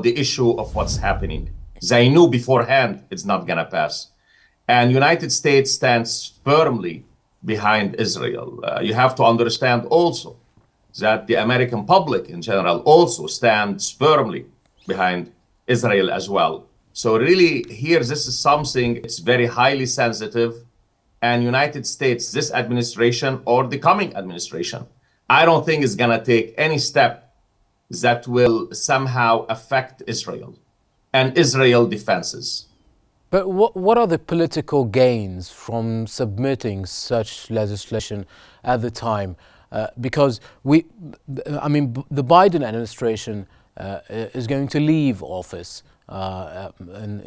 the issue of what's happening. They knew beforehand it's not going to pass. And United States stands firmly behind Israel. You have to understand also that the American public in general also stands firmly behind Israel as well. So really here, this is something, it's very highly sensitive. And United States, this administration or the coming administration, I don't think is going to take any step that will somehow affect Israel and Israel defenses. But what are the political gains from submitting such legislation at the time? Because the Biden administration is going to leave office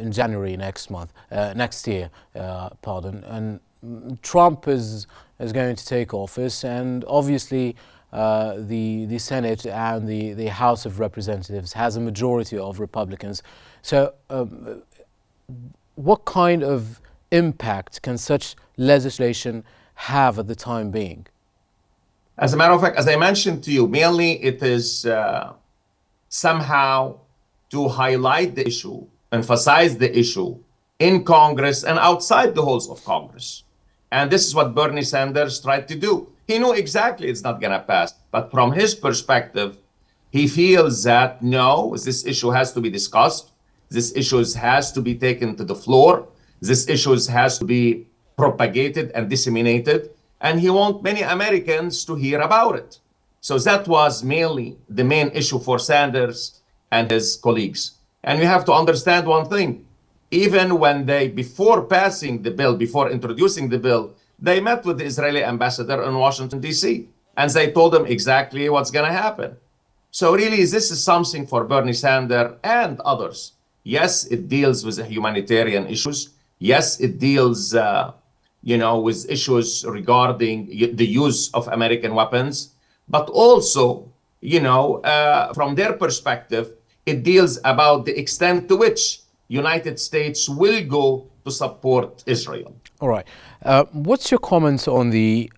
in January next year, and Trump is going to take office, and obviously the Senate and the House of Representatives has a majority of Republicans. So what kind of impact can such legislation have at the time being? As a matter of fact, as I mentioned to you, mainly it is somehow to highlight the issue, emphasize the issue in Congress and outside the halls of Congress. And this is what Bernie Sanders tried to do. He knew exactly it's not going to pass. But from his perspective, he feels that, no, this issue has to be discussed. This issue has to be taken to the floor. This issue has to be propagated and disseminated. And he wants many Americans to hear about it. So that was mainly the main issue for Sanders and his colleagues. And you have to understand one thing. Even when before passing the bill, before introducing the bill, they met with the Israeli ambassador in Washington, D.C., and they told him exactly what's going to happen. So really, this is something for Bernie Sanders and others. Yes, it deals with humanitarian issues. Yes, it deals, with issues regarding the use of American weapons. But also, from their perspective, it deals about the extent to which United States will go to support Israel. All right. What's your comments on the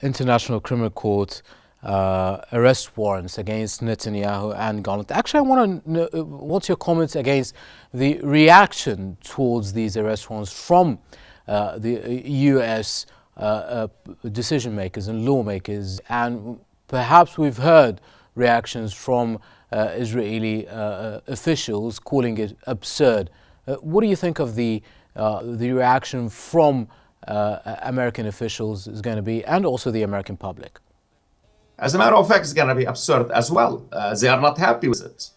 International Criminal Court arrest warrants against Netanyahu and Gallant? Actually, I want to know what's your comments against the reaction towards these arrest warrants from the U.S. Decision makers and lawmakers, and perhaps we've heard reactions from Israeli officials calling it absurd. What do you think of the reaction from American officials is going to be, and also the American public? As a matter of fact, it's going to be absurd as well. They are not happy with it,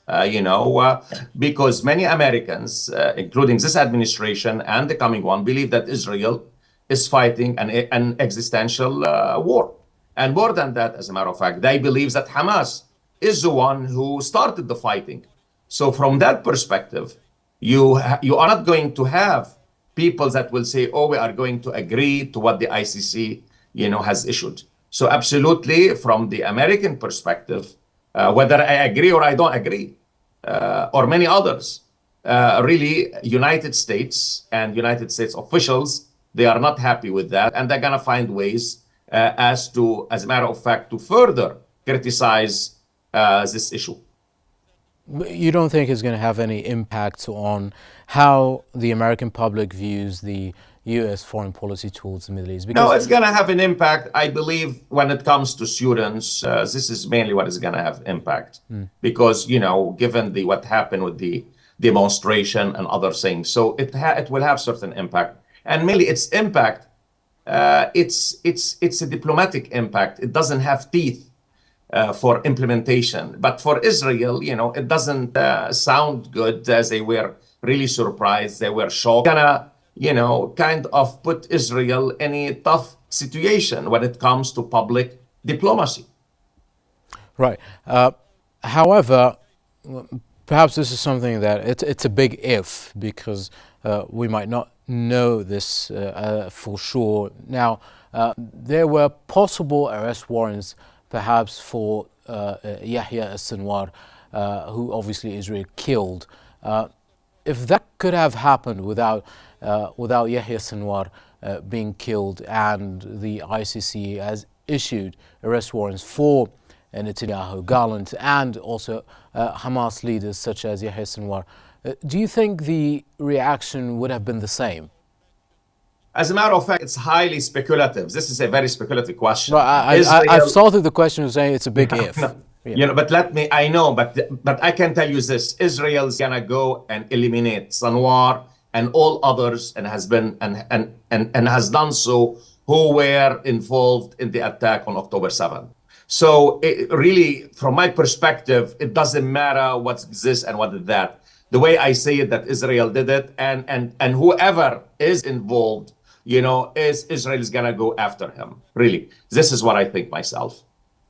because many Americans, including this administration and the coming one, believe that Israel is fighting an existential war. And more than that, as a matter of fact, they believe that Hamas is the one who started the fighting. So from that perspective, you are not going to have people that will say, oh, we are going to agree to what the ICC, has issued. So absolutely, from the American perspective, whether I agree or I don't agree, or many others, really, United States and United States officials, they are not happy with that. And they're going to find ways as a matter of fact, to further criticize this issue. You don't think it's going to have any impact on how the American public views the U.S. foreign policy towards the Middle East? No, it's going to have an impact. I believe when it comes to students, this is mainly what is going to have impact. Because, given what happened with the demonstration and other things, so it will have certain impact. And mainly its impact, it's a diplomatic impact. It doesn't have teeth for implementation. But for Israel, it doesn't sound good. They were really surprised. They were shocked. Kind of put Israel in a tough situation when it comes to public diplomacy. Right. However, perhaps this is something that it's a big if, because we might not know this for sure. Now, there were possible arrest warrants perhaps for Yahya al-Sinwar, who obviously Israel killed. If that could have happened without Yahya al-Sinwar being killed, and the ICC has issued arrest warrants for Netanyahu, Garland, and also Hamas leaders such as Yahya Sinwar. Do you think the reaction would have been the same? As a matter of fact, it's highly speculative. This is a very speculative question. Well, I've started the question saying it's a big if. No, Yeah. but I know, but I can tell you this: Israel's gonna go and eliminate Sanwar and all others, and has been and has done so, who were involved in the attack on October 7th. So really, from my perspective, it doesn't matter what's this and what is that. The way I see it, that Israel did it, and whoever is involved, is Israel is gonna go after him. Really, this is what I think myself.